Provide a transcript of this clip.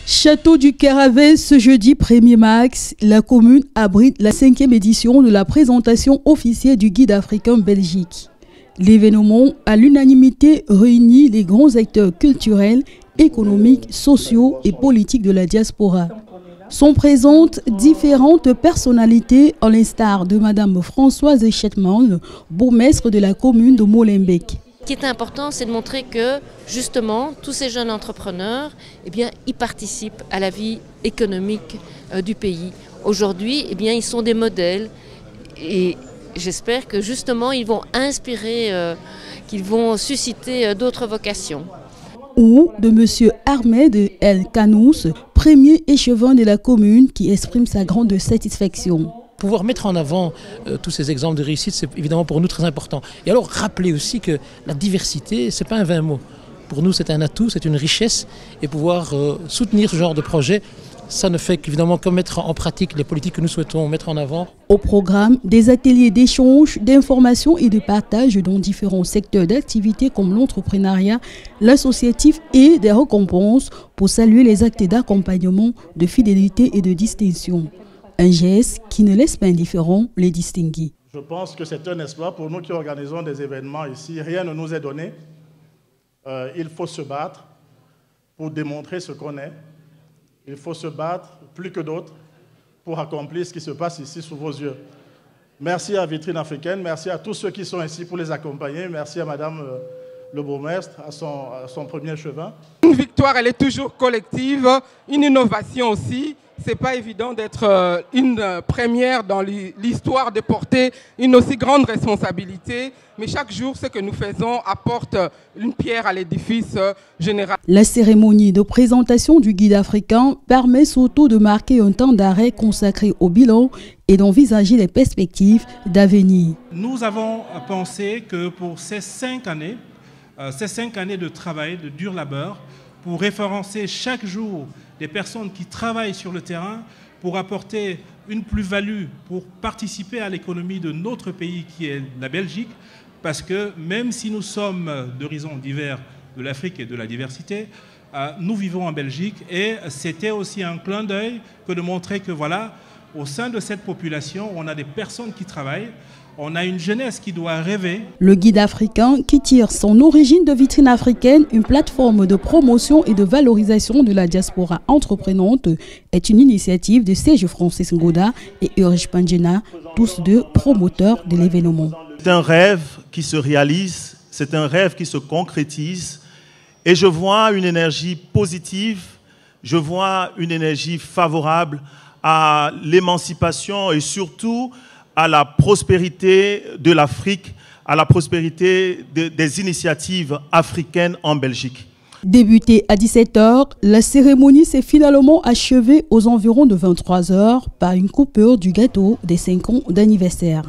Château du Caravel, ce jeudi 1er mars, la commune abrite la 5e édition de la présentation officielle du Guide africain Belgique. L'événement, à l'unanimité, réunit les grands acteurs culturels, économiques, sociaux et politiques de la diaspora. Sont présentes différentes personnalités, à l'instar de Madame Françoise Chetman, bourgmestre de la commune de Molenbeek. Ce qui est important, c'est de montrer que, justement, tous ces jeunes entrepreneurs, ils participent à la vie économique du pays. Aujourd'hui, ils sont des modèles et j'espère que, justement, ils vont inspirer, qu'ils vont susciter d'autres vocations. Ou de M. Ahmed El Kanous, premier échevin de la commune, qui exprime sa grande satisfaction. Pouvoir mettre en avant tous ces exemples de réussite, c'est évidemment pour nous très important. Et alors rappeler aussi que la diversité, ce n'est pas un vain mot. Pour nous, c'est un atout, c'est une richesse. Et pouvoir soutenir ce genre de projet, ça ne fait qu'évidemment que mettre en pratique les politiques que nous souhaitons mettre en avant. Au programme, des ateliers d'échange, d'information et de partage dans différents secteurs d'activité comme l'entrepreneuriat, l'associatif et des récompenses pour saluer les actes d'accompagnement, de fidélité et de distinction. Un geste qui ne laisse pas indifférent les distingués. Je pense que c'est un espoir pour nous qui organisons des événements ici. Rien ne nous est donné. Il faut se battre pour démontrer ce qu'on est. Il faut se battre plus que d'autres pour accomplir ce qui se passe ici sous vos yeux. Merci à Vitrine Africaine, merci à tous ceux qui sont ici pour les accompagner. Merci à Madame le bourgmestre, à son premier chevin. Une victoire, elle est toujours collective, une innovation aussi. C'est pas évident d'être une première dans l'histoire de porter une aussi grande responsabilité. Mais chaque jour, ce que nous faisons apporte une pierre à l'édifice général. La cérémonie de présentation du guide africain permet surtout de marquer un temps d'arrêt consacré au bilan et d'envisager les perspectives d'avenir. Nous avons pensé que pour ces 5 années de travail, de dur labeur, pour référencer chaque jour des personnes qui travaillent sur le terrain pour apporter une plus-value, pour participer à l'économie de notre pays qui est la Belgique, parce que même si nous sommes d'horizons divers de l'Afrique et de la diversité, nous vivons en Belgique et c'était aussi un clin d'œil que de montrer que voilà, au sein de cette population, on a des personnes qui travaillent. On a une jeunesse qui doit rêver. Le guide africain, qui tire son origine de Vitrine Africaine, une plateforme de promotion et de valorisation de la diaspora entreprenante, est une initiative de Serge Francis Ngoda et Ulrich Pandjena, tous deux promoteurs de l'événement. C'est un rêve qui se réalise, c'est un rêve qui se concrétise et je vois une énergie positive, je vois une énergie favorable à l'émancipation et surtout à la prospérité de l'Afrique, à la prospérité des initiatives africaines en Belgique. Débutée à 17 h, la cérémonie s'est finalement achevée aux environs de 23 h par une coupure du gâteau des 5 ans d'anniversaire.